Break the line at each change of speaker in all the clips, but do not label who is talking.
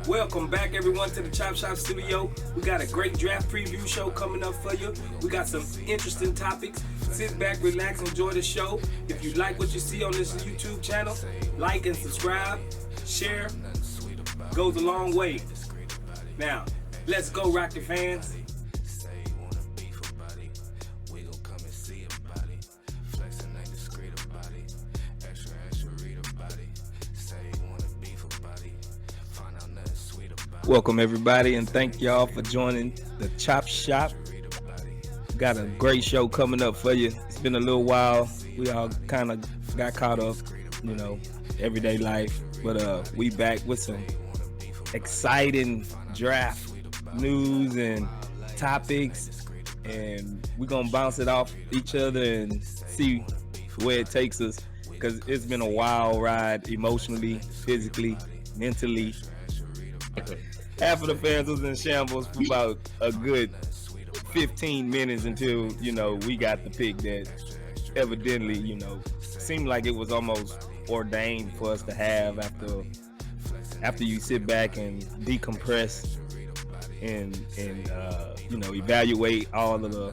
Welcome back, everyone, to the Chop Shop Studio. We got a great draft preview show coming up for you. We got some interesting topics. Sit back, relax, enjoy the show. If you like what you see on this YouTube channel, like and subscribe, share. Goes a long way. Now, let's go, Rocket fans. Welcome, everybody, and thank y'all for joining the Chop Shop. Got a great show coming up for you. It's been a little while. We all kind of got caught up, everyday life. But we back with some exciting draft news and topics. And we're going to bounce it off each other and see where it takes us. Because it's been a wild ride emotionally, physically, mentally. Half of the fans was in shambles for about a good 15 minutes until, we got the pick that evidently, seemed like it was almost ordained for us to have after you sit back and decompress and evaluate all of the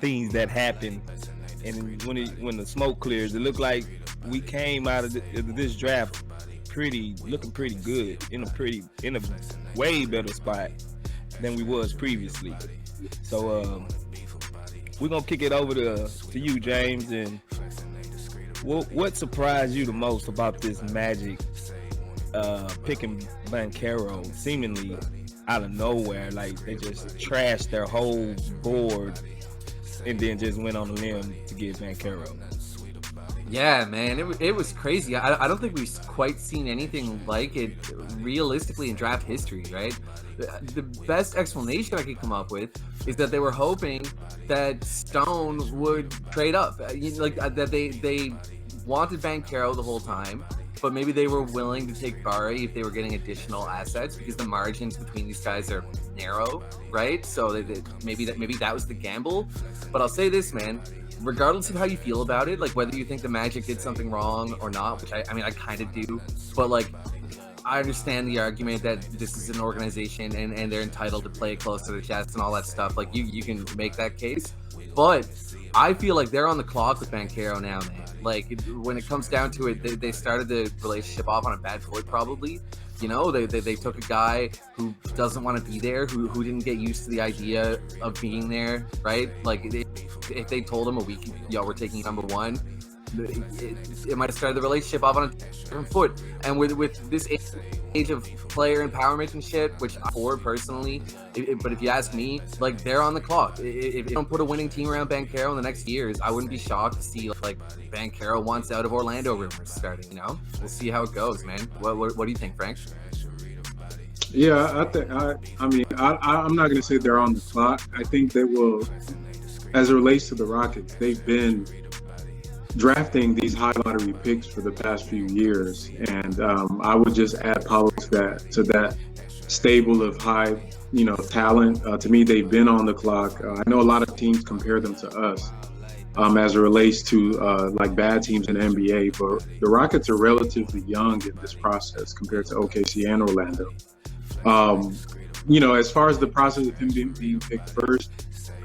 things that happened. And when the smoke clears, it looked like we came out of this draft looking pretty good, in a way better spot than we was previously. So we're gonna kick it over to you, James. And what surprised you the most about this Magic picking Banchero seemingly out of nowhere? Like, they just trashed their whole board and then just went on a limb to get Banchero.
Yeah, man, it was crazy. I don't think we've quite seen anything like it realistically in draft history, right? The best explanation I could come up with is that they were hoping that Stone would trade up, that they wanted Banchero the whole time, but maybe they were willing to take Bari if they were getting additional assets because the margins between these guys are narrow, right? So maybe that was the gamble. But I'll say this, man. Regardless of how you feel about it, like whether you think the Magic did something wrong or not, which I kind of do, but I understand the argument that this is an organization and they're entitled to play it close to the chest and all that stuff. Like you can make that case, but I feel like they're on the clock with Banchero now, man. Like when it comes down to it, they started the relationship off on a bad foot, probably. They took a guy who doesn't want to be there, who didn't get used to the idea of being there, right? Like if they told him a week, we're taking number one, it might have started the relationship off on a different foot. And with this age of player empowerment and shit, which I'm for personally, but if you ask me, like, they're on the clock. If they don't put a winning team around Banchero in the next years, I wouldn't be shocked to see Banchero wants out of Orlando rumors starting. We'll see how it goes, man. What do you think, Frank?
Yeah, I'm not going to say they're on the clock. I think they will, as it relates to the Rockets, they've been drafting these high lottery picks for the past few years, and I would just add Paolo to that stable of high, talent. To me, they've been on the clock. I know a lot of teams compare them to us as it relates to bad teams in the NBA, but the Rockets are relatively young in this process compared to OKC and Orlando. As far as the process of him being picked first,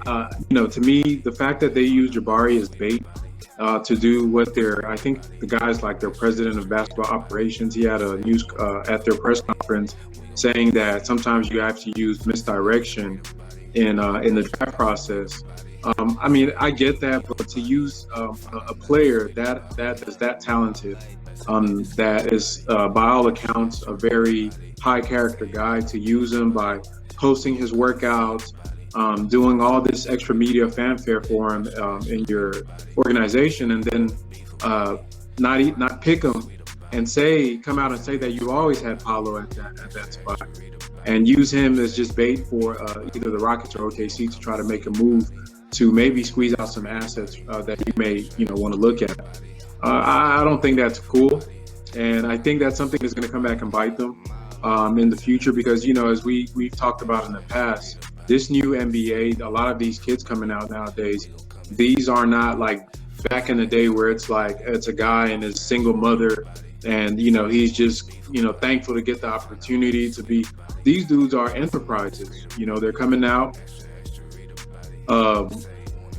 to me, the fact that they use Jabari as bait to do what I think the guy's like their president of basketball operations. He had a news at their press conference saying that sometimes you have to use misdirection in the draft process. I get that, but to use a player that is that talented, that is by all accounts a very high character guy, to use him by posting his workouts, doing all this extra media fanfare for him in your organization, and then not pick him and come out and say that you always had Paolo at that spot, and use him as just bait for either the Rockets or OKC to try to make a move to maybe squeeze out some assets that you may want to look at. I don't think that's cool, and I think that's something that's going to come back and bite them in the future, because as we've talked about in the past, this new NBA, a lot of these kids coming out nowadays, these are not like back in the day where it's like it's a guy and his single mother And, he's just, thankful to get the opportunity to be. These dudes are enterprises. They're coming out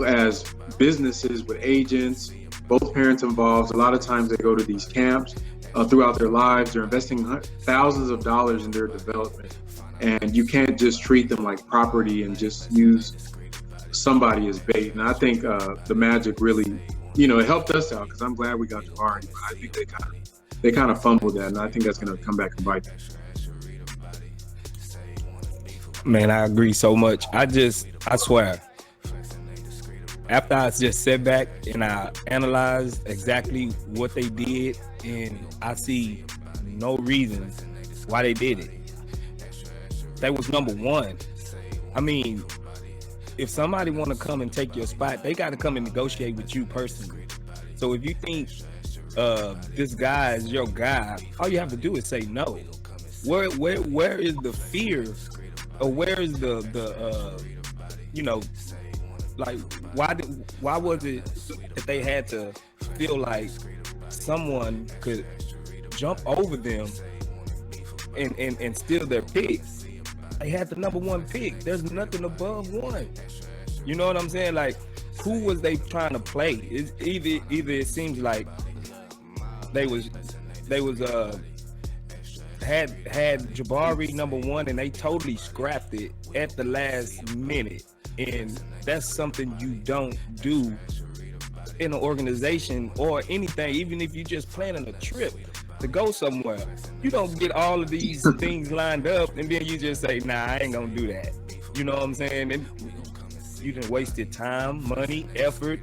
as businesses with agents, both parents involved. A lot of times they go to these camps throughout their lives. They're investing thousands of dollars in their development. And you can't just treat them like property and just use somebody as bait. And I think the Magic really, it helped us out, because I'm glad we got Jabari, but I think they kind of fumbled that, and I think that's going to come back and bite them.
Man, I agree so much. I swear, after I just sat back and I analyzed exactly what they did, and I see no reason why they did it. They was number one. I mean, if somebody want to come and take your spot, they got to come and negotiate with you personally. So if you think this guy is your guy, all you have to do is say no. Where is the fear, or where is the like, why was it that they had to feel like someone could jump over them and steal their pick? They had the number one pick. There's nothing above one. You know what I'm saying? Like, who was they trying to play? It's either it seems like they had Jabari number one, and they totally scrapped it at the last minute. And that's something you don't do in an organization or anything, even if you're just planning a trip to go somewhere. You don't get all of these things lined up and then you just say, nah, I ain't gonna do that. You know what I'm saying? And you done wasted time, money, effort.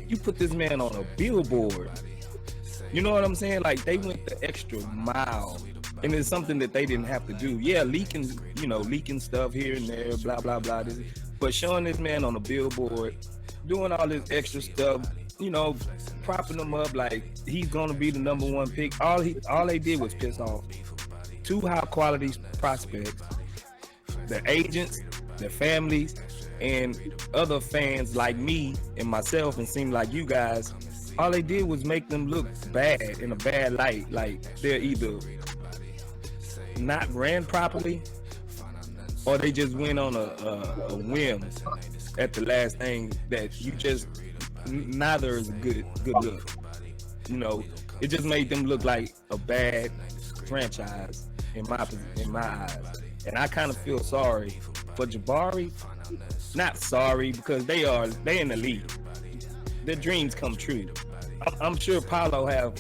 You put this man on a billboard. You know what I'm saying? Like, they went the extra mile, and it's something that they didn't have to do. Yeah, leaking stuff here and there, blah, blah, blah. But showing this man on a billboard, doing all this extra stuff, propping him up like he's gonna be the number one pick. All they did was piss off two high quality prospects, their agents, their families, and other fans like me and myself, and seemed like you guys. All they did was make them look bad, in a bad light. Like, they're either not ran properly, or they just went on a whim at the last thing that you just, neither is a good look. It just made them look like a bad franchise in my eyes. And I kind of feel sorry for Jabari. Not sorry, because they in the league. Their dreams come true. I'm sure Paolo have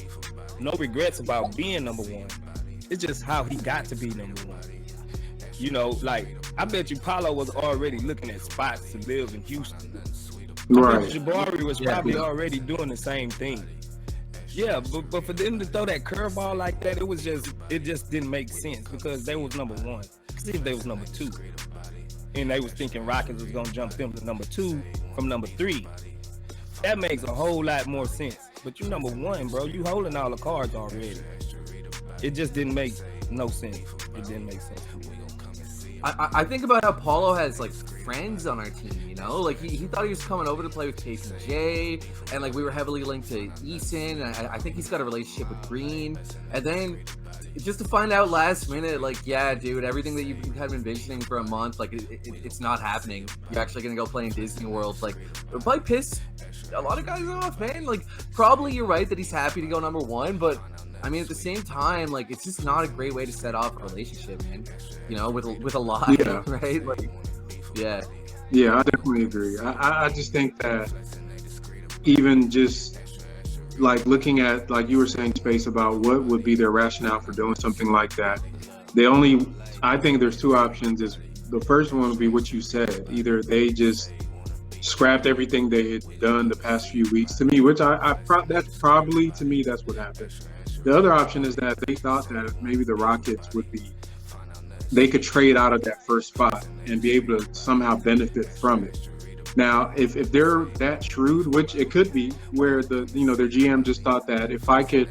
no regrets about being number one. It's just how he got to be number one. Like, I bet you Paolo was already looking at spots to live in Houston.
Right.
Jabari was probably already doing the same thing. Yeah, but for them to throw that curveball like that, it just didn't make sense, because they was number one. See if they was number two. And they was thinking Rockets was gonna jump them to number two from number three. That makes a whole lot more sense. But you number one, bro. You holding all the cards already. It just didn't make no sense. It didn't make sense to me.
I think about how Paulo has like friends on our team, like he thought he was coming over to play with KCJ, and like we were heavily linked to Eason, and I think he's got a relationship with Green, and then just to find out last minute, like, yeah, dude, everything that you had been envisioning for a month, like it's not happening. You're actually gonna go play in Disney World. Like, it'll probably piss a lot of guys off, man. Like, probably you're right that he's happy to go number one, but I mean, at the same time, like, it's just not a great way to set off a relationship, man. With a lie, yeah. Right? Like, yeah.
Yeah, I definitely agree. I just think that even just like looking at, like you were saying, Space, about what would be their rationale for doing something like that. I think there's two options. The first one would be what you said. Either they just scrapped everything they had done the past few weeks, to me, which that's probably, to me, that's what happened. The other option is that they thought that maybe the Rockets they could trade out of that first spot and be able to somehow benefit from it. Now, if they're that shrewd, which it could be, where their GM just thought that if I could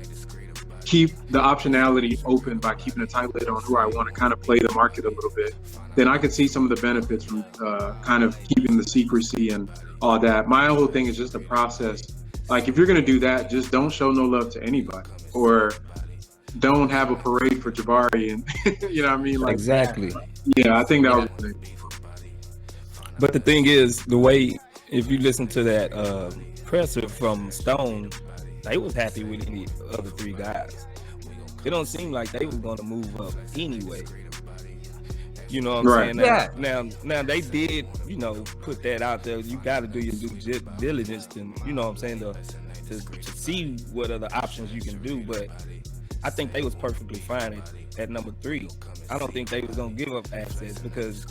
keep the optionality open by keeping a tight lid on who I want to kind of play the market a little bit, then I could see some of the benefits from kind of keeping the secrecy and all that. My whole thing is just the process. Like, if you're going to do that, just don't show no love to anybody, or don't have a parade for Jabari, and you know what I mean? Like,
Exactly.
yeah, I think that was big.
But the thing is, the way, if you listen to that presser from Stone, they was happy with any other three guys. It don't seem like they was going to move up anyway. You know what I'm saying? Now they did, put that out there. You got to do your due diligence to, you know what I'm saying, to see what other options you can do. But I think they was perfectly fine at number 3. I don't think they was going to give up assets because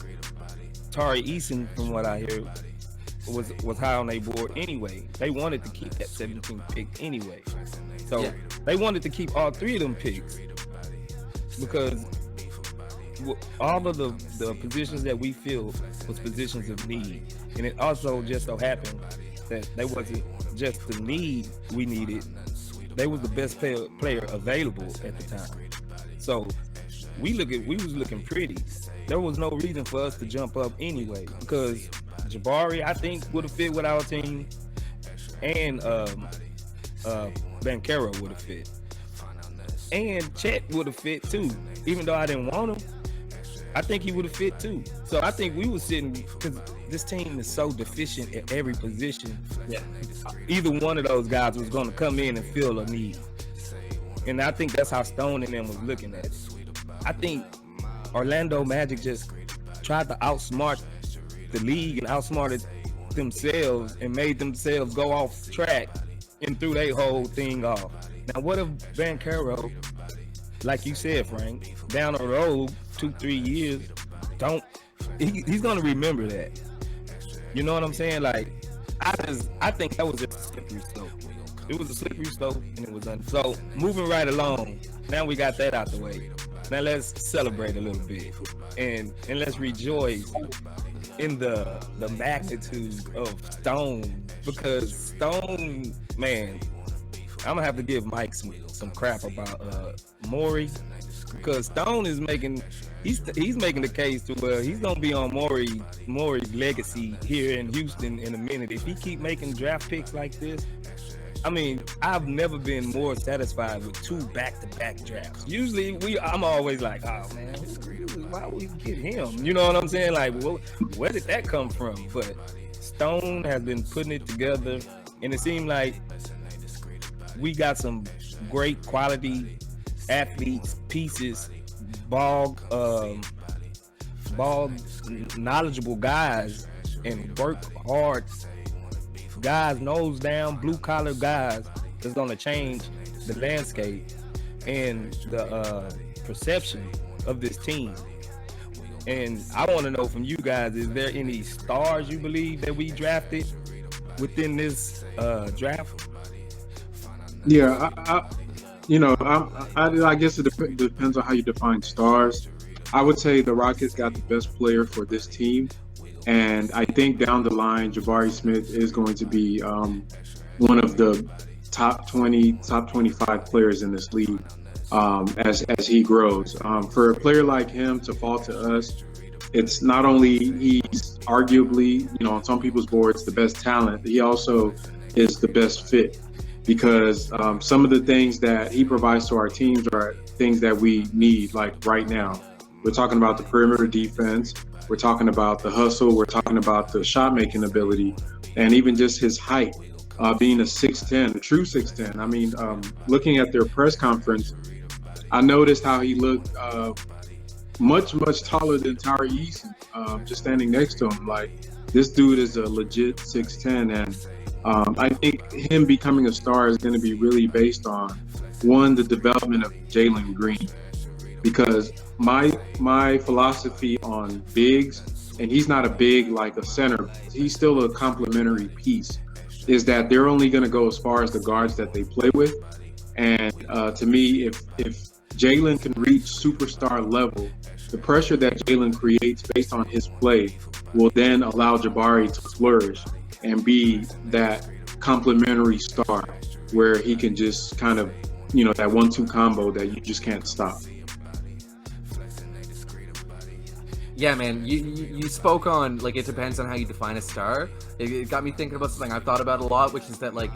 Tari Eason, from what I hear, was high on their board anyway. They wanted to keep that 17th pick anyway. So they wanted to keep all 3 of them picks because all of the positions that we filled was positions of need. And it also just so happened that they wasn't just the need we needed. They was the best player available at the time. So we was looking pretty. There was no reason for us to jump up anyway because Jabari, I think, would have fit with our team, and Banchero would have fit, and Chet would have fit too. Even though I didn't want him, I think he would have fit too. So I think we were sitting, because this team is so deficient at every position. Yeah, either one of those guys was going to come in and fill a need, and I think that's how Stone and them was looking at it. I think Orlando Magic just tried to outsmart the league and outsmarted themselves and made themselves go off track and threw their whole thing off. Now, what if Banchero, like you said, Frank, down the road 2-3 years, he's gonna remember that. You know what I'm saying? Like, I think that was just a slippery slope. It was a slippery slope, and it was so moving right along. Now we got that out the way. Now let's celebrate a little bit and let's rejoice in the magnitude of Stone, because Stone, man, I'm gonna have to give Mike some crap about Morey, because Stone is making making the case to where he's gonna be on Morey's legacy here in Houston in a minute if he keep making draft picks like this. I mean, I've never been more satisfied with 2 back-to-back drafts. Usually, I'm always like, oh man, why would we get him? You know what I'm saying? Like, well, where did that come from? But Stone has been putting it together, and it seemed like we got some great quality athletes, pieces, ball knowledgeable guys, and work hard guys, nose down, blue collar guys that's going to change the landscape and the perception of this team. And I want to know from you guys, is there any stars you believe that we drafted within this draft?
Yeah, I guess it depends on how you define stars. I would say the Rockets got the best player for this team. And I think down the line, Jabari Smith is going to be one of the top 20, top 25 players in this league as he grows. For a player like him to fall to us, it's not only he's arguably, on some people's boards, the best talent, he also is the best fit, because some of the things that he provides to our teams are things that we need, like right now. We're talking about the perimeter defense. We're talking about the hustle. We're talking about the shot-making ability, and even just his height, being a 6'10", a true 6'10". I mean, looking at their press conference, I noticed how he looked much, much taller than Tari Eason, just standing next to him. Like, this dude is a legit 6'10", and I think him becoming a star is going to be really based on, one, the development of Jalen Green. Because my philosophy on bigs, and he's not a big like a center, he's still a complementary piece, is that they're only going to go as far as the guards that they play with. And to me, if Jalen can reach superstar level, the pressure that Jalen creates based on his play will then allow Jabari to flourish and be that complementary star where he can just kind of, that 1-2 combo that you just can't stop.
Yeah, man, you spoke on, like, it depends on how you define a star. It got me thinking about something I've thought about a lot, which is that, like,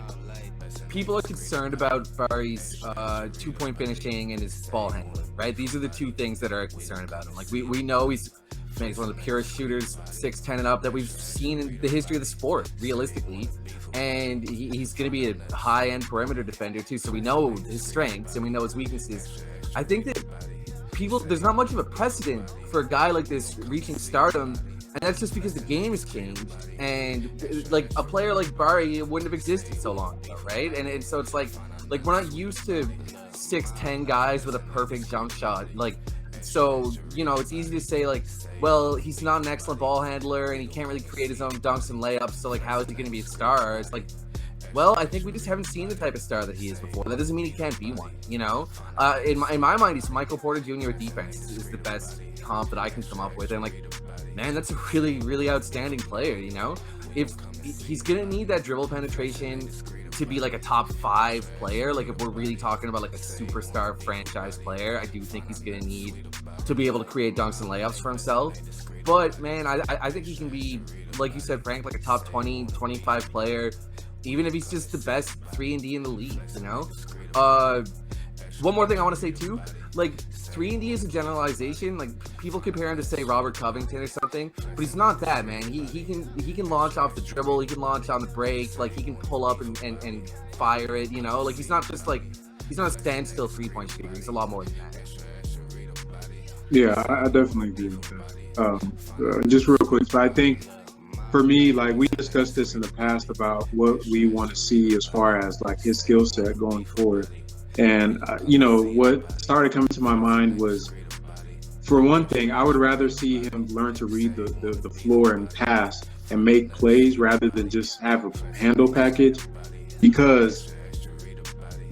people are concerned about Bari's 2-point finishing and his ball handling, right? These are the two things that are concerned about him. Like we know he's one of the purest shooters, 6'10" and up, that we've seen in the history of the sport, realistically. And he's going to be a high-end perimeter defender too. So we know his strengths and we know his weaknesses. I think that there's not much of a precedent for a guy like this reaching stardom. And that's just because the game has changed, and like a player like Bari wouldn't have existed so long ago, right? And so it's like we're not used to 6'10" guys with a perfect jump shot. Like, so it's easy to say like, well, he's not an excellent ball handler and he can't really create his own dunks and layups. So like, how is he going to be a star? It's like, well, I think we just haven't seen the type of star that he is before. That doesn't mean he can't be one. In my mind, he's Michael Porter Jr. with defense is the best comp that I can come up with, and like, man, that's a really, really outstanding player, If he's going to need that dribble penetration to be like a top 5 player, like if we're really talking about like a superstar franchise player, I do think he's going to need to be able to create dunks and layups for himself. But, man, I think he can be, like you said, Frank, like a top 20, 25 player, even if he's just the best 3-and-D in the league, One more thing I want to say, too. Like, 3-and-D is a generalization. Like, people compare him to, say, Robert Covington or something, but he's not that, man. He can launch off the dribble. He can launch on the break. Like, he can pull up and fire it, Like, he's not just, like, he's not a standstill 3-point shooter. He's a lot more than that.
Yeah, I definitely agree with that. Just real quick, so I think for me, like we discussed this in the past about what we want to see as far as like his skill set going forward. And, what started coming to my mind was, for one thing, I would rather see him learn to read the floor and pass and make plays rather than just have a handle package. Because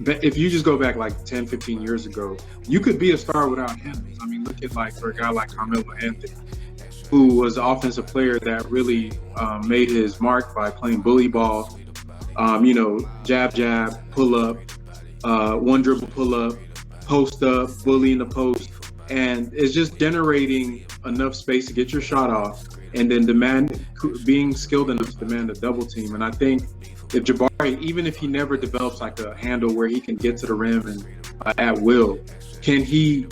if you just go back like 10, 15 years ago, you could be a star without handles. I mean, look at for a guy like Carmelo Anthony, who was an offensive player that really made his mark by playing bully ball, jab, pull up, one dribble pull up, post up, bully in the post. And it's just generating enough space to get your shot off and then being skilled enough to demand a double team. And I think if Jabari, even if he never develops like a handle where he can get to the rim and at will, can he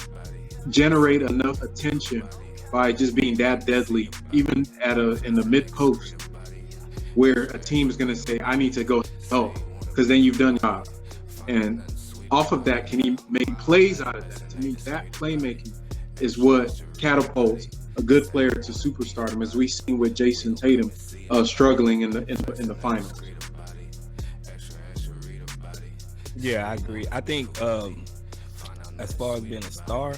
generate enough attention by just being that deadly, even in the mid post, where a team is going to say, I need to go help, because then you've done your job. And off of that, can he make plays out of that? To me, that playmaking is what catapults a good player to superstardom, as we've seen with Jason Tatum struggling in the finals.
Yeah, I agree. I think as far as being a star,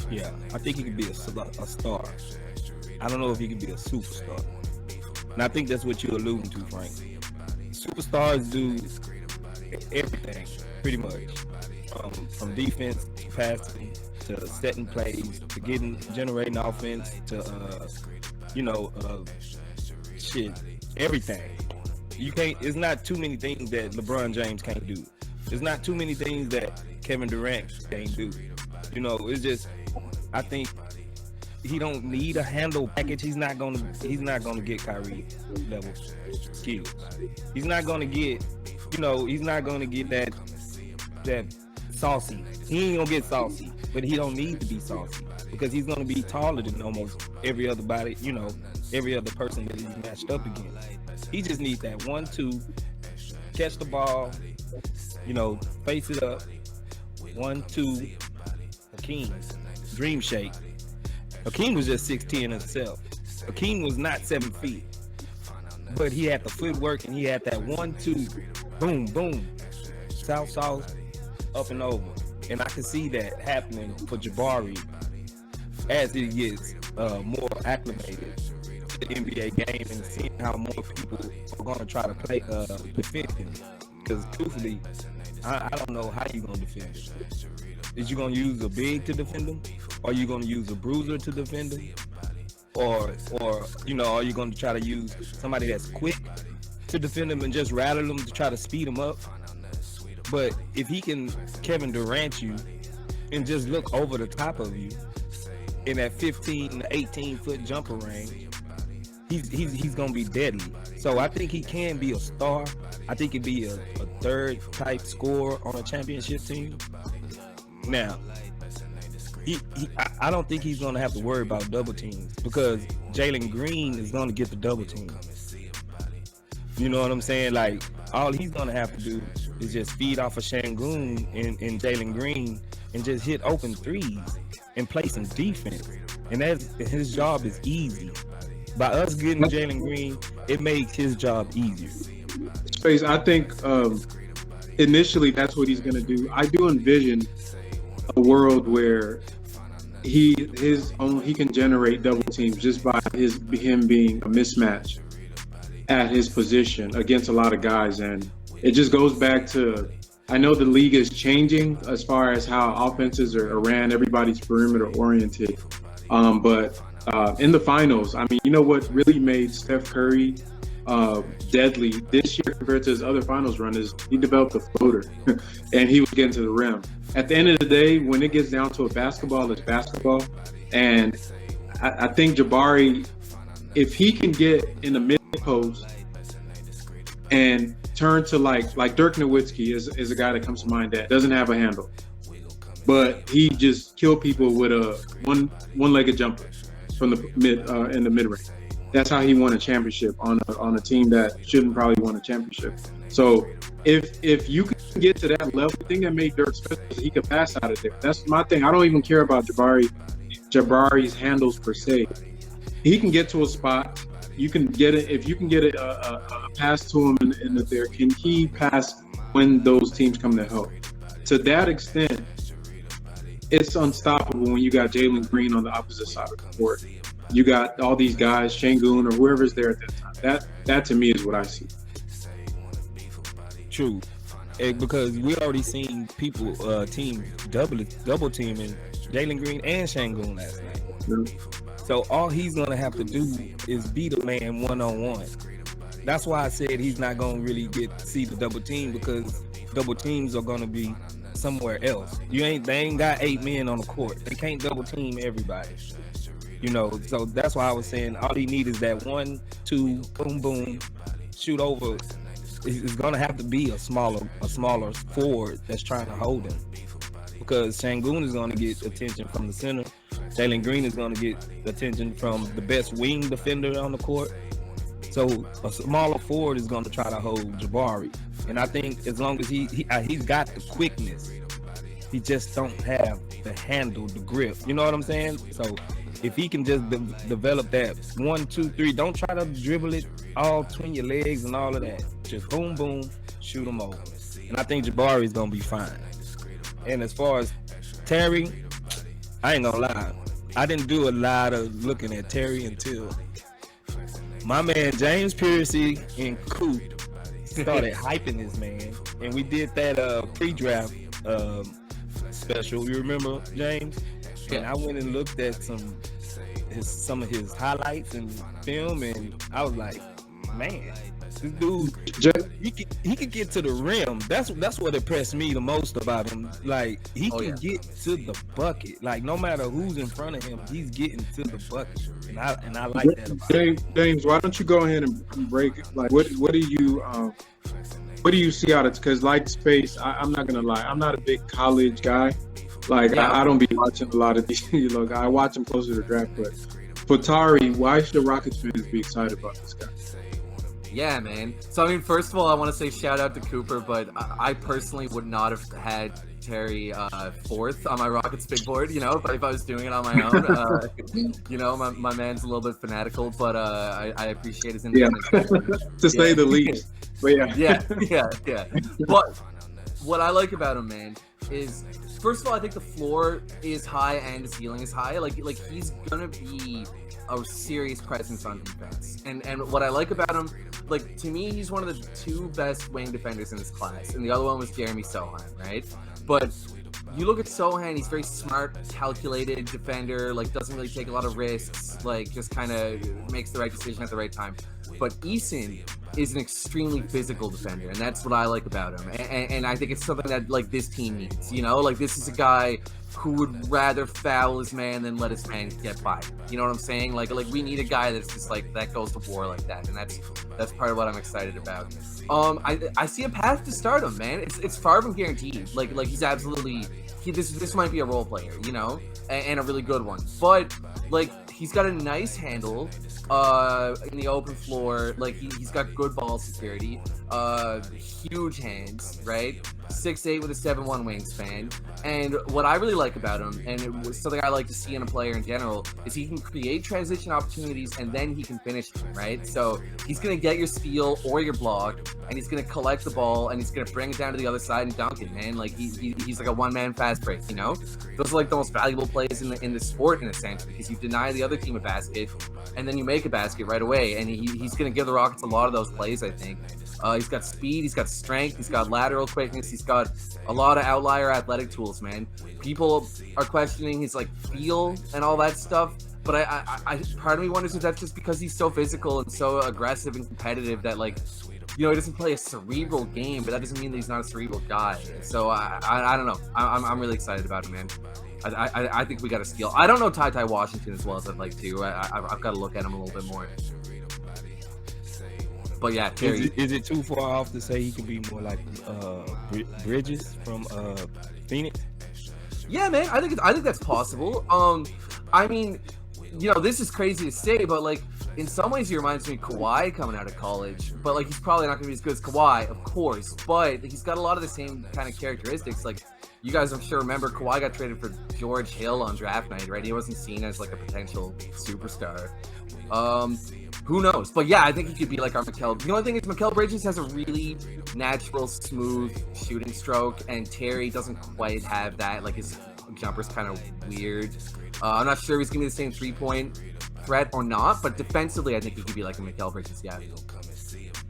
yeah, I think he could be a star. I don't know if he can be a superstar. And I think that's what you're alluding to, Frank. Superstars do everything, pretty much. From defense, to passing, to setting plays, to generating offense, to, everything. It's not too many things that LeBron James can't do. There's not too many things that Kevin Durant can't do. It's just, I think he don't need a handle package. He's not gonna get Kyrie level skills. He's not gonna get, that saucy. He ain't gonna get saucy, but he don't need to be saucy because he's gonna be taller than almost every other body, every other person that he's matched up against. He just needs that 1-2, catch the ball, face it up, 1-2. Hakeem, dream shake. Hakeem was just 6'10" himself. Hakeem was not 7 feet, but he had the footwork and he had that 1-2, boom, boom, south, up and over. And I can see that happening for Jabari as he gets more acclimated to the NBA game and seeing how more people are going to try to play defend him. Because truthfully, I don't know how you're going to defend him. Is you going to use a big to defend him? Or are you going to use a bruiser to defend him? Or are you going to try to use somebody that's quick to defend him and just rattle him to try to speed him up? But if he can Kevin Durant you and just look over the top of you in that 15 to 18 foot jumper range, he's gonna be deadly. So I think he can be a star. I think he'd be a third type scorer on a championship team. Now, I don't think he's gonna have to worry about double teams because Jalen Green is gonna get the double team. You know what I'm saying? Like, all he's gonna have to do is just feed off of Şengün and Jalen Green and just hit open threes and play some defense. And his job is easy. By us getting Jalen Green, it makes his job easier.
Space, I think initially that's what he's going to do. I do envision a world where he can generate double teams just by him being a mismatch at his position against a lot of guys. And it just goes back to, I know the league is changing as far as how offenses are ran. Everybody's perimeter oriented. But in the finals, I mean, you know what really made Steph Curry deadly this year compared to his other finals run is he developed a floater and he was getting to the rim. At the end of the day, when it gets down to a basketball, it's basketball. And I think Jabari, if he can get in the mid post and turn to like Dirk Nowitzki is a guy that comes to mind that doesn't have a handle, but he just killed people with a one-legged jumper from the mid range. That's how he won a championship on a team that shouldn't probably won a championship. So if you can get to that level, the thing that made Dirk special is he could pass out of there. That's my thing. I don't even care about Jabari's handles per se. He can get to a spot. You can get it if you can get a pass to him in there. Can he pass when those teams come to help? To that extent, it's unstoppable when you got Jalen Green on the opposite side of the court. You got all these guys, Şengün or whoever's there at that time. That to me is what I see.
True, because we already seen people team double teaming Jalen Green and Şengün last night.
Yeah.
So all he's gonna have to do is beat a man 1-on-1. That's why I said he's not gonna really see the double team because double teams are gonna be somewhere else. They ain't got 8 men on the court. They can't double team everybody. You know, so that's why I was saying all he needs is that 1-2, boom, boom, shoot over. It's gonna have to be a smaller forward that's trying to hold him. Because Şengün is gonna get attention from the center. Jalen Green is gonna get attention from the best wing defender on the court. So a smaller forward is gonna try to hold Jabari. And I think as long as he's got the quickness, he just don't have the handle, the grip. You know what I'm saying? So if he can just develop that 1, 2, 3, don't try to dribble it all between your legs and all of that. Just boom, boom, shoot him over. And I think Jabari is gonna be fine. And as far as Terry, I ain't gonna lie. I didn't do a lot of looking at Terry until my man James Piercy and Coop started hyping this man. And we did that pre-draft special. You remember, James? And I went and looked at some of his highlights and film, and I was like, man, this dude, he could get to the rim. That's what impressed me the most about him. Like, he can get to the bucket. Like, no matter who's in front of him, he's getting to the bucket. And I like that about him.
James, why don't you go ahead and break it? Like, what do you see out of it? Because like Space, I'm not gonna lie, I'm not a big college guy. Like, I don't be watching a lot of these. I watch him closer to the draft. But for Tari, why should Rockets fans be excited about this guy?
Yeah, man. So, I mean, first of all, I want to say shout out to Cooper, but I personally would not have had Terry fourth on my Rockets big board, if I was doing it on my own. My man's a little bit fanatical, but I appreciate his independence.
To say the least. But
yeah. But what I like about him, man, is first of all, I think the floor is high and the ceiling is high. Like he's gonna be a serious presence on defense. And what I like about him, like, to me, he's one of the 2 best wing defenders in this class. And the other one was Jeremy Sohan, right? But you look at Sohan, he's very smart, calculated defender, like, doesn't really take a lot of risks, like, just kind of makes the right decision at the right time. But Eason is an extremely physical defender, and that's what I like about him. And I think it's something that like this team needs. You know, like this is a guy who would rather foul his man than let his man get by. You know what I'm saying? Like we need a guy that's just like that goes to war like that, and that's part of what I'm excited about. I see a path to stardom, man. It's far from guaranteed. Like he's absolutely this might be a role player, you know, and a really good one. But like he's got a nice handle in the open floor. Like he's got good ball security, huge hands, right? 6'8" with a 7'1" wingspan. And what I really like about him, and it was something I like to see in a player in general, is he can create transition opportunities and then he can finish them, right? So he's going to get your steal or your block, and he's going to collect the ball, and he's going to bring it down to the other side and dunk it, man. Like he's like a one-man fast break, you know? Those are like the most valuable plays in the sport in a sense, because you deny the other team a basket, and then you make a basket right away, and he's going to give the Rockets a lot of those plays, I think. He's got speed, he's got strength, he's got lateral quickness, he's got a lot of outlier athletic tools, man. People are questioning his like feel and all that stuff, but I part of me wonders if that's just because he's so physical and so aggressive and competitive that like, you know, he doesn't play a cerebral game, but that doesn't mean that he's not a cerebral guy. So I don't know. I'm really excited about him, man. I think we got to steal. I don't know Ty Washington as well as I'd like to. I've got to look at him a little bit more. But yeah, Terry.
Is it too far off to say he could be more like Bridges from Phoenix?
Yeah, man, I think that's possible. I mean, you know, this is crazy to say, but like in some ways he reminds me of Kawhi coming out of college. But like he's probably not gonna be as good as Kawhi, of course. But he's got a lot of the same kind of characteristics. Like you guys, I'm sure, remember Kawhi got traded for George Hill on draft night, right? He wasn't seen as like a potential superstar. Who knows? But yeah, I think he could be like our Mikal. The only thing is Mikal Bridges has a really natural, smooth shooting stroke, and Terry doesn't quite have that. Like his jumper's kind of weird. I'm not sure if he's gonna be the same 3-point threat or not, but defensively, I think he could be like a Mikal Bridges. Yeah.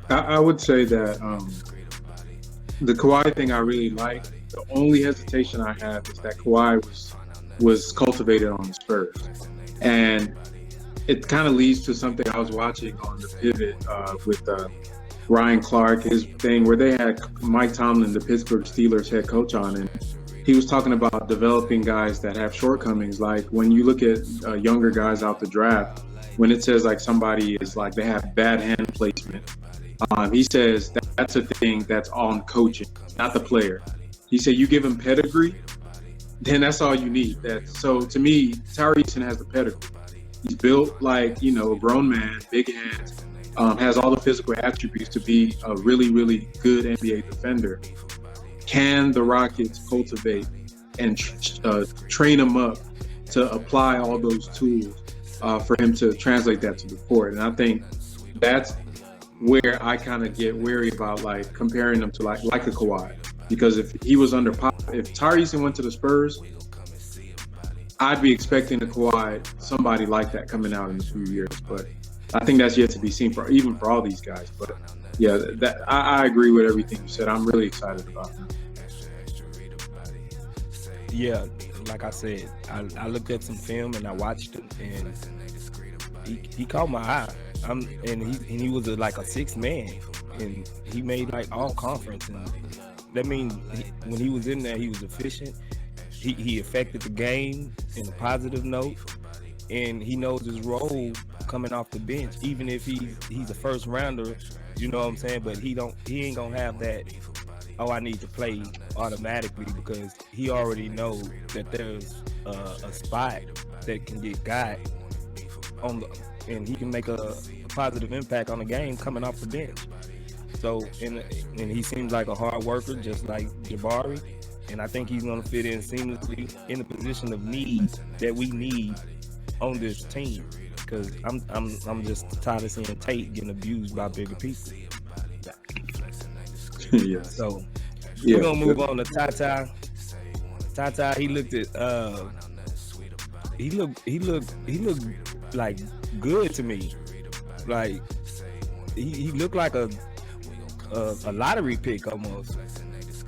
I would say that the Kawhi thing I really like. The only hesitation I have is that Kawhi was cultivated on the Spurs, and it kind of leads to something I was watching on the Pivot with Ryan Clark, his thing where they had Mike Tomlin, the Pittsburgh Steelers head coach, on, and he was talking about developing guys that have shortcomings. Like when you look at younger guys out the draft, when it says like somebody is like they have bad hand placement, he says that's a thing that's on coaching, not the player. He said you give him pedigree, then that's all you need. So to me, Tyree Eason has the pedigree. He's built like, you know, a grown man, big hands, has all the physical attributes to be a really, really good NBA defender. Can the Rockets cultivate and train him up to apply all those tools for him to translate that to the court? And I think that's where I kind of get wary about like comparing them to like a Kawhi, because if he was under if Tyrese went to the Spurs, I'd be expecting a Kawhi, somebody like that coming out in a few years, but I think that's yet to be seen for all these guys. But yeah, I agree with everything you said. I'm really excited about him.
Yeah, like I said, I looked at some film and I watched him, and he caught my eye. And he was like a sixth man, and he made like all conference, and that means when he was in there, he was efficient. He affected the game in a positive note, and he knows his role coming off the bench. Even if he's a first rounder, you know what I'm saying. But he ain't gonna have that. Oh, I need to play automatically, because he already knows that there's a spot that can get got on and he can make a positive impact on the game coming off the bench. So and he seems like a hard worker, just like Jabari. And I think he's going to fit in seamlessly in the position of need that we need on this team. Because I'm just tired of seeing Tate getting abused by bigger people.
Yeah.
So we're gonna move on to Tata. Tata, he looked looked like good to me. Like he looked like a lottery pick almost.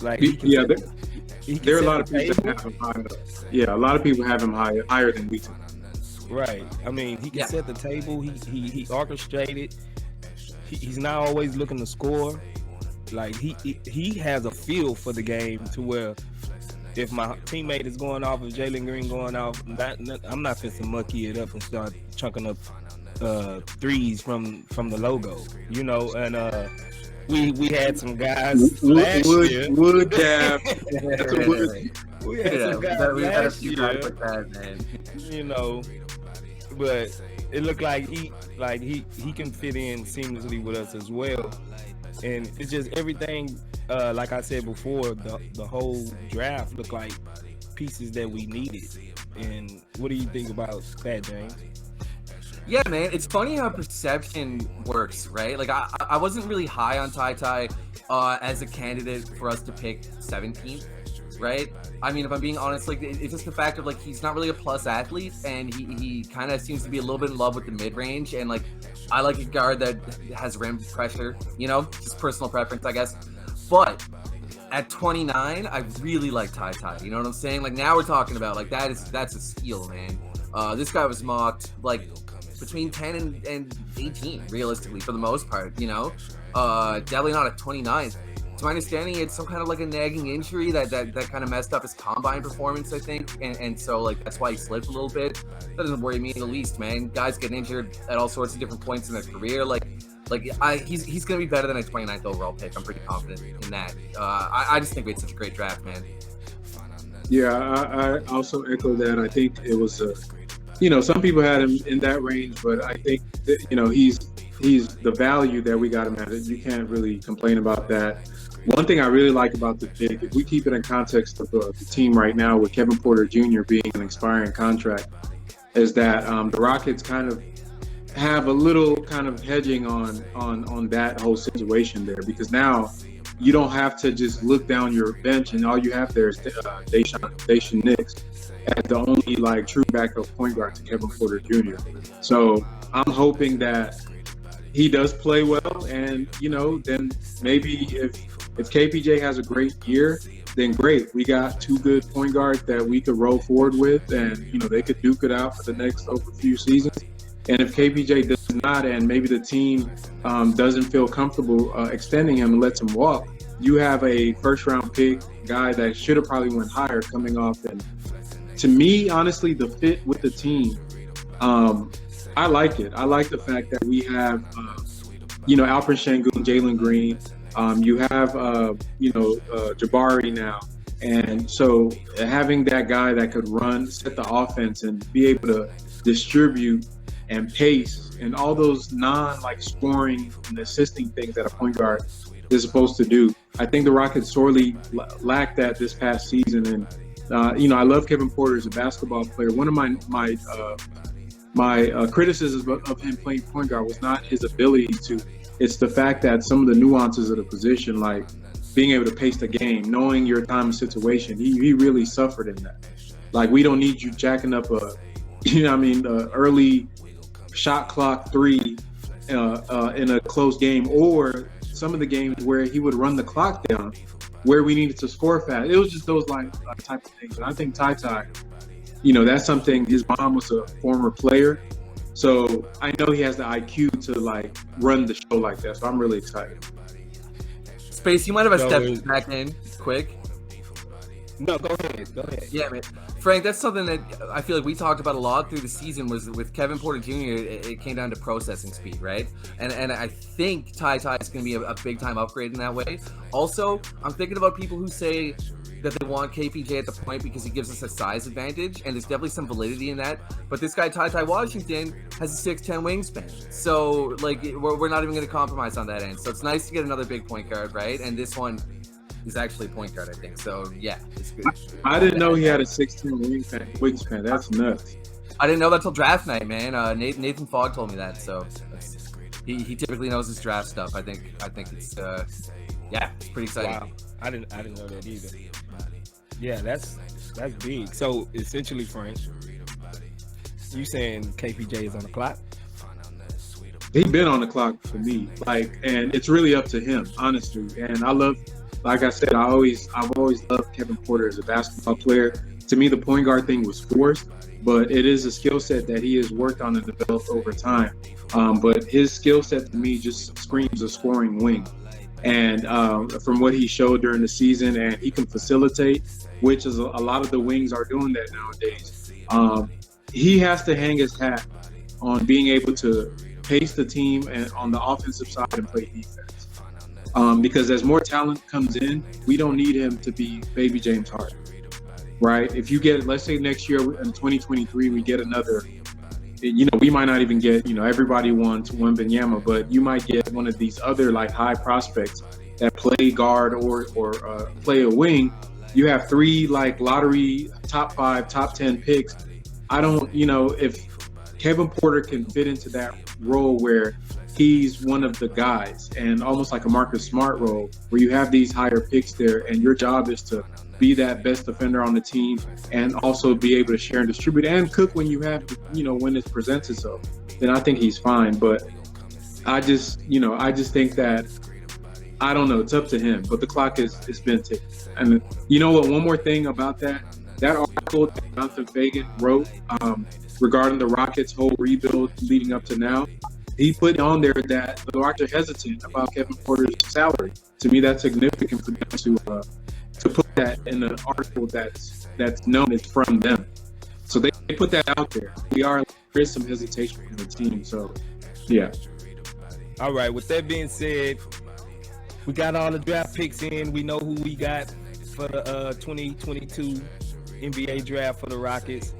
Like
there are a lot of people that have him higher. Yeah, a lot of people have him higher than we do.
Right. I mean, he can set the table. He orchestrated. he's not always looking to score. Like he has a feel for the game to where if my teammate is going off, if Jalen Green going off, I'm not finna mucky it up and start chunking up threes from the logo, you know. And we had some guys last year.
Would have.
We had some guys
we had a
last
few
year,
guys like that, man.
you know, but it looked like he can fit in seamlessly with us as well. And it's just everything, like I said before, the whole draft looked like pieces that we needed. And what do you think about that, James?
Yeah, man, it's funny how perception works, right? Like, I wasn't really high on Ty as a candidate for us to pick 17th, right? I mean, if I'm being honest, like, it's just the fact of, like, he's not really a plus athlete, and he kind of seems to be a little bit in love with the mid-range, and, like, I like a guard that has rim pressure, you know? Just personal preference, I guess. But at 29, I really like Ty. You know what I'm saying? Like, now we're talking about, like, that's a steal, man. This guy was mocked, like, between 10 and 18, realistically, for the most part, you know? Definitely not at 29. To my understanding, it's some kind of like a nagging injury that kind of messed up his combine performance, I think. And so, like, that's why he slipped a little bit. That doesn't worry me in the least, man. Guys get injured at all sorts of different points in their career. He's going to be better than a 29th overall pick. I'm pretty confident in that. I just think we had such a great draft, man.
Yeah, I also echo that. I think it was some people had him in that range, but I think that, he's the value that we got him at. You can't really complain about that. One thing I really like about the pick, if we keep it in context of the team right now with Kevin Porter Jr. being an expiring contract, is that the Rockets kind of have a little kind of hedging on that whole situation there, because now you don't have to just look down your bench and all you have there is Daishen Nix as the only like true backup point guard to Kevin Porter Jr. So I'm hoping that he does play well, and then maybe if KPJ has a great year, then great. We got two good point guards that we could roll forward with, and they could duke it out for the next over few seasons. And if KPJ does not, and maybe the team doesn't feel comfortable extending him and lets him walk, you have a first-round pick guy that should have probably went higher coming off. And to me, honestly, the fit with the team, I like it. I like the fact that we have, Alperen Sengun, Jalen Green. You have, Jabari now. And so having that guy that could run, set the offense, and be able to distribute and pace and all those scoring and assisting things that a point guard is supposed to do. I think the Rockets sorely lacked that this past season. And, I love Kevin Porter as a basketball player. One of my criticisms of him playing point guard was not his ability to. It's the fact that some of the nuances of the position, like being able to pace the game, knowing your time and situation, he really suffered in that. Like, we don't need you jacking up early shot clock three in a close game, or some of the games where he would run the clock down where we needed to score fast. It was just those type of things. And I think Ty, that's something. His mom was a former player, so I know he has the IQ to run the show like that. So I'm really excited.
Space, you might have a step back in quick.
No, go ahead.
Yeah, man. Frank, that's something that I feel like we talked about a lot through the season. Was with Kevin Porter Jr., it came down to processing speed, right? And I think Ty is going to be a big time upgrade in that way. Also, I'm thinking about people who say that they want KPJ at the point because he gives us a size advantage, and there's definitely some validity in that. But this guy, Ty Washington, has a 6'10" wingspan. So, we're not even going to compromise on that end. So it's nice to get another big point guard, right? And this one is actually a point guard, I think. So, yeah, it's good.
I didn't know he had a 6'10" wingspan. That's nuts.
I didn't know that till draft night, man. Nathan Fogg told me that, so he typically knows his draft stuff. I think it's it's pretty exciting.
Wow, I didn't know that either. Yeah, that's big. So essentially, Frank, you saying KPJ is on the clock?
He's been on the clock for me, and it's really up to him, honestly. And I love, like I said, I've always loved Kevin Porter as a basketball player. To me, the point guard thing was forced, but it is a skill set that he has worked on and developed over time. But his skill set to me just screams a scoring wing. And from what he showed during the season, and he can facilitate, which is a lot of the wings are doing that nowadays. He has to hang his hat on being able to pace the team and on the offensive side and play defense. Because as more talent comes in, we don't need him to be baby James Harden, right? If you get, let's say next year in 2023, we get another, we might not even get, everybody wants Wembanyama, but you might get one of these other like high prospects that play guard or play a wing. You have 3 like lottery top 5, top 10 picks. I don't, if Kevin Porter can fit into that role where he's one of the guys and almost like a Marcus Smart role where you have these higher picks there and your job is to be that best defender on the team and also be able to share and distribute and cook when you have, when it presents itself, then I think he's fine. But I just think that, I don't know, it's up to him, but the clock has been ticking. And you know what, one more thing about that article that Jonathan Fagan wrote regarding the Rockets' whole rebuild leading up to now, he put on there that the Rockets are hesitant about Kevin Porter's salary. To me, that's significant for them to put that in an article that's known as from them. So they put that out there. There is some hesitation from the team. So, yeah.
All right. With that being said, we got all the draft picks in. We know who we got for the 2022 NBA draft for the Rockets.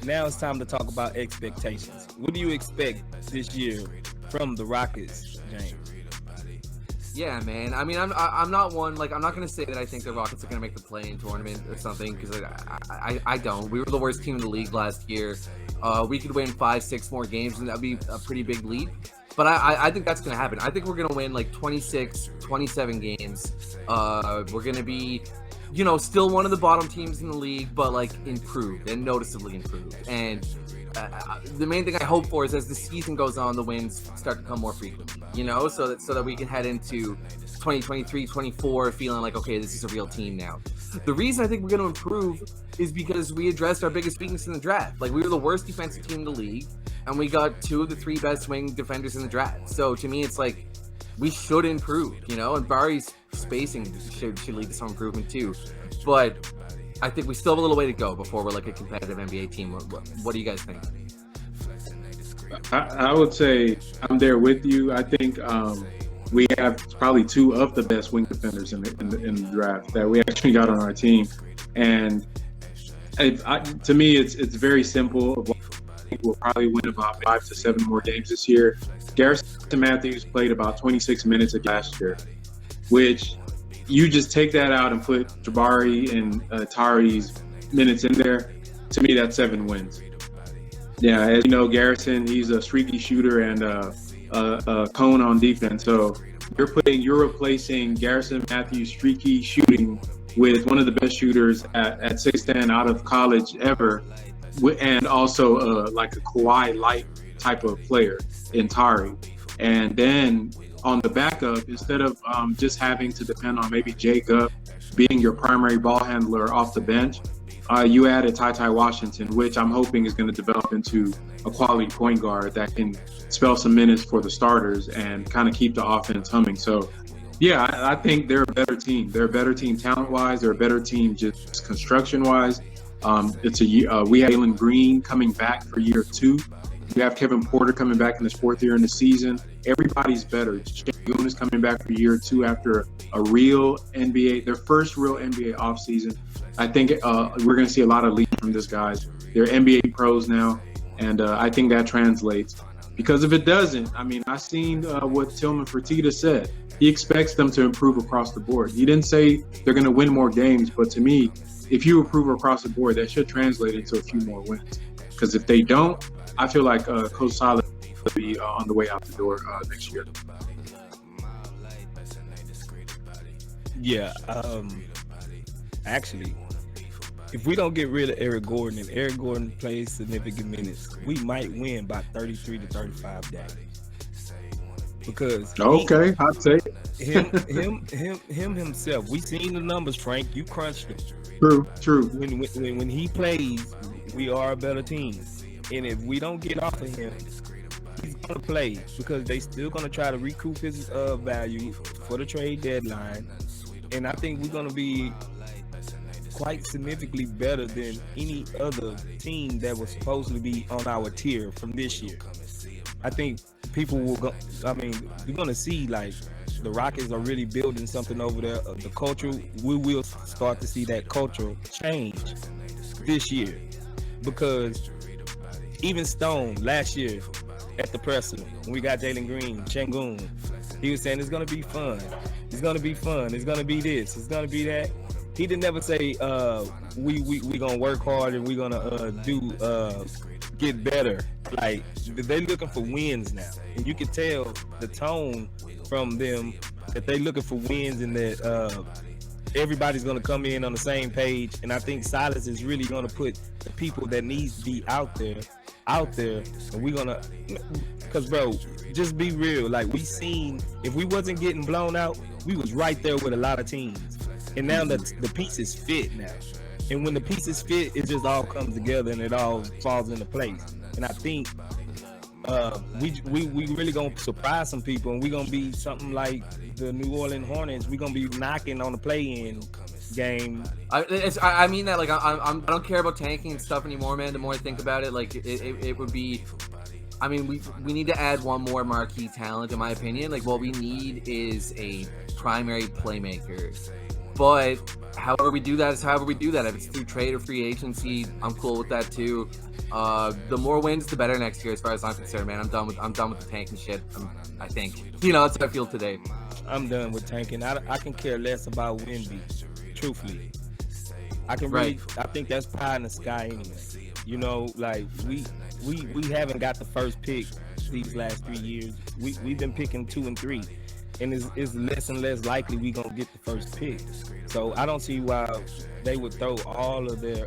Now it's time to talk about expectations. What do you expect this year from the Rockets, James?
Yeah, man. I mean, I'm not one, like, I'm not going to say that I think the Rockets are going to make the play-in tournament or something, because I don't. We were the worst team in the league last year. We could win 5-6 more games, and that would be a pretty big lead. But I think that's going to happen. I think we're going to win, like, 26, 27 games. We're going to be, still one of the bottom teams in the league, but, like, improved and noticeably improved. And the main thing I hope for is as the season goes on, the wins start to come more frequently, so that we can head into 2023, 24 feeling like, okay, this is a real team now. The reason I think we're going to improve is because we addressed our biggest weakness in the draft. Like, we were the worst defensive team in the league, and we got 2 of the 3 best wing defenders in the draft. So to me, it's like we should improve, and Barry's spacing should lead to some improvement too. But I think we still have a little way to go before we're like a competitive NBA team. What do you guys think?
I would say I'm there with you. I think we have probably 2 of the best wing defenders in the draft that we actually got on our team. And to me, it's very simple. I think we'll probably win about 5 to 7 more games this year. Garrison Matthews played about 26 minutes last year, which you just take that out and put Jabari and Tari's minutes in there. To me, that's 7 wins. Yeah, as you know, Garrison, he's a streaky shooter and a cone on defense. So you're replacing Garrison Matthews' streaky shooting with one of the best shooters at 6'10" out of college ever, and also like a Kawhi-like type of player in Tari. And then on the backup, instead of just having to depend on maybe Jacob being your primary ball handler off the bench, you added Ty Washington, which I'm hoping is going to develop into a quality point guard that can spell some minutes for the starters and kind of keep the offense humming. So, yeah, I think they're a better team. They're a better team talent-wise. They're a better team just construction-wise. We have Jalen Green coming back for year 2. We have Kevin Porter coming back in his 4th year in the season. Everybody's better. Shane is coming back for year 2 after their first real NBA offseason. I think we're going to see a lot of leads from these guys. They're NBA pros now, and I think that translates. Because if it doesn't, I mean, I've seen what Tillman Fertitta said. He expects them to improve across the board. He didn't say they're going to win more games, but to me, if you improve across the board, that should translate into a few more wins. Because if they don't, I feel like Coach Silas will be on the way out the door next year.
Yeah, actually, if we don't get rid of Eric Gordon and Eric Gordon plays significant minutes, we might win by 33 to 35 games. because
Okay, hot take.
him himself. We seen the numbers, Frank. You crunched them.
True.
When he plays, we are a better team. And if we don't get off of him, he's gonna play because they still gonna try to recoup his value for the trade deadline. And I think we're gonna be quite significantly better than any other team that was supposed to be on our tier from this year. I think people will go. I mean, you're gonna see like the Rockets are really building something over there. The culture, we will start to see that cultural change this year, because even Stone last year at the presser when we got Jalen Green, Şengün, he was saying it's gonna be fun. It's gonna be fun. It's gonna be this. It's gonna be that. He didn't never say we gonna work hard and we gonna get better. Like they looking for wins now, and you can tell the tone from them that they looking for wins and that everybody's gonna come in on the same page. And I think Silas is really gonna put the people that needs to be out there, and we're gonna. Cause bro, just be real. Like we seen, if we wasn't getting blown out, we was right there with a lot of teams. And now the pieces fit now. And when the pieces fit, it just all comes together and it all falls into place. And I think we really gonna surprise some people, and we gonna be something like the New Orleans Hornets. We gonna be knocking on the play-in game.
I mean that like I don't care about tanking and stuff anymore, man. The more I think about it, like it would be. I mean, we need to add one more marquee talent, in my opinion. Like, what we need is a primary playmaker. But however we do that is however we do that. If it's through trade or free agency, I'm cool with that too. The more wins, the better next year, as far as I'm concerned, man. I'm done with the tanking shit. I think, that's how I feel today.
I'm done with tanking. I can care less about Wemby, truthfully. I think that's pie in the sky anyway. Like we haven't got the first pick these last 3 years. We've been picking 2 and 3, and it's less and less likely we gonna get the first pick. So I don't see why they would throw all of their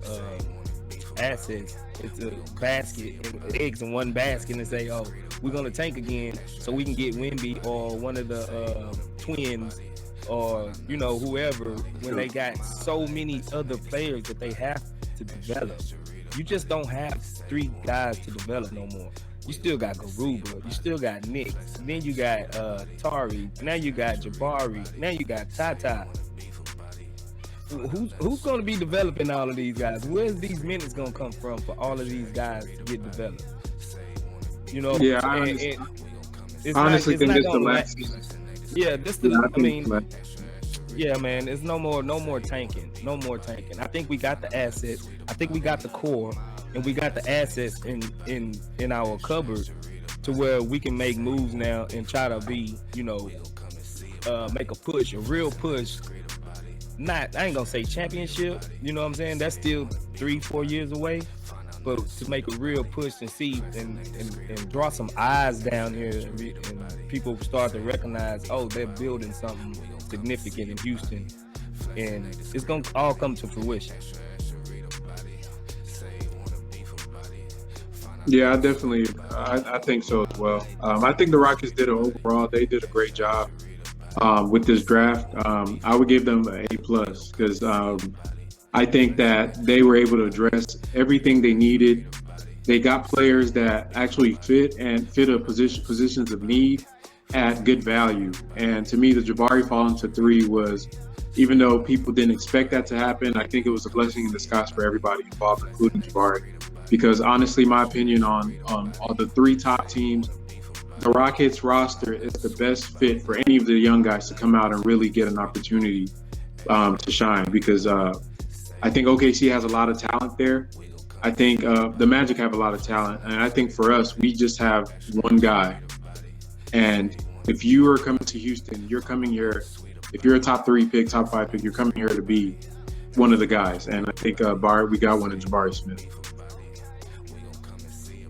assets into a basket, and eggs in one basket, and say, "Oh, we're gonna tank again so we can get Wemby or one of the twins." Or whoever, when they got so many other players that they have to develop. You just don't have 3 guys to develop no more. You still got Garuba, you still got Nick, then you got Tari, now you got Jabari, now you got Tata. Who's going to be developing all of these guys? Where's these minutes going to come from for all of these guys to get developed?
Yeah, I honestly think this is the last season.
Yeah, yeah, man, it's no more tanking. No more tanking. I think we got the assets. I think we got the core, and we got the assets in our cupboard to where we can make moves now and try to be, make a push, a real push. I ain't gonna say championship, you know what I'm saying? That's still 3-4 years away. But to make a real push and see and draw some eyes down here, and people start to recognize, oh, they're building something significant in Houston, and it's gonna all come to fruition.
Yeah, I think so as well. I think the Rockets they did a great job with this draft. I would give them an A+ because I think that they were able to address everything they needed. They got players that actually fit a positions of need at good value. And to me, the Jabari falling to 3 was, even though people didn't expect that to happen, I think it was a blessing in disguise for everybody involved, including Jabari. Because honestly, my opinion on the 3 top teams, the Rockets roster is the best fit for any of the young guys to come out and really get an opportunity to shine. Because I think OKC has a lot of talent there. I think the Magic have a lot of talent. And I think for us, we just have one guy. And if you are coming to Houston, you're coming here. If you're a top 3 pick, top 5 pick, you're coming here to be one of the guys. And I think we got one in Jabari Smith.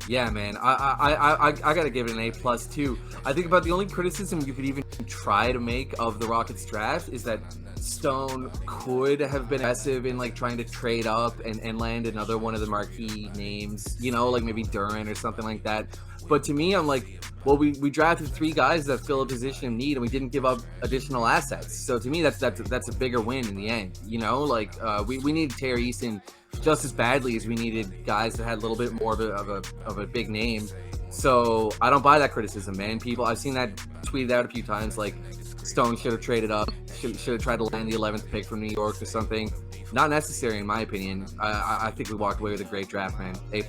Yeah, man. I gotta give it an A+ too. I think about the only criticism you could even try to make of the Rockets draft is that Stone could have been aggressive in like trying to trade up and land another one of the marquee names, you know, like maybe Duran or something like that. But to me, I'm like, well, we drafted 3 guys that fill a position of need, and we didn't give up additional assets. So to me, that's a bigger win in the end. You know, like we needed Terry Easton just as badly as we needed guys that had a little bit more of a big name. So I don't buy that criticism, man. People, I've seen that tweeted out a few times, like Stone should have traded up, should have tried to land the 11th pick from New York or something. Not necessary, in my opinion. I think we walked away with a great draft, man. A+.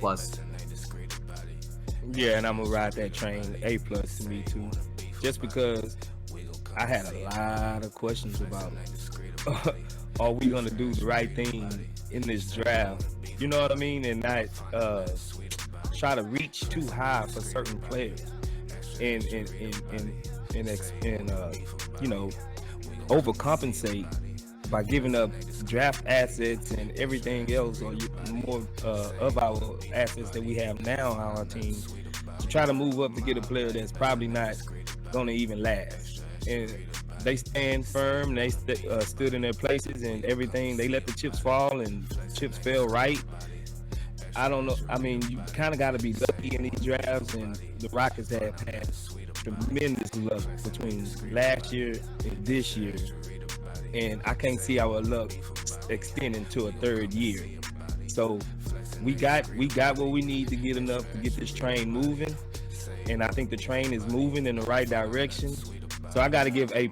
Yeah, and I'm gonna ride that train. A+ to me too, just because I had a lot of questions about are we gonna do the right thing in this draft? You know what I mean, and not try to reach too high for certain players, and you know, overcompensate by giving up draft assets and everything else, or more of our assets that we have now on our team, to try to move up to get a player that's probably not going to even last. And they stand firm. They stood in their places and everything. They let the chips fall, and the chips fell right. I don't know. I mean, you kind of got to be lucky in these drafts, and the Rockets have had tremendous luck between last year and this year. And I can't see our luck extending to a third year. So we got what we need to get enough to get this train moving. And I think the train is moving in the right direction. So I got to give A+.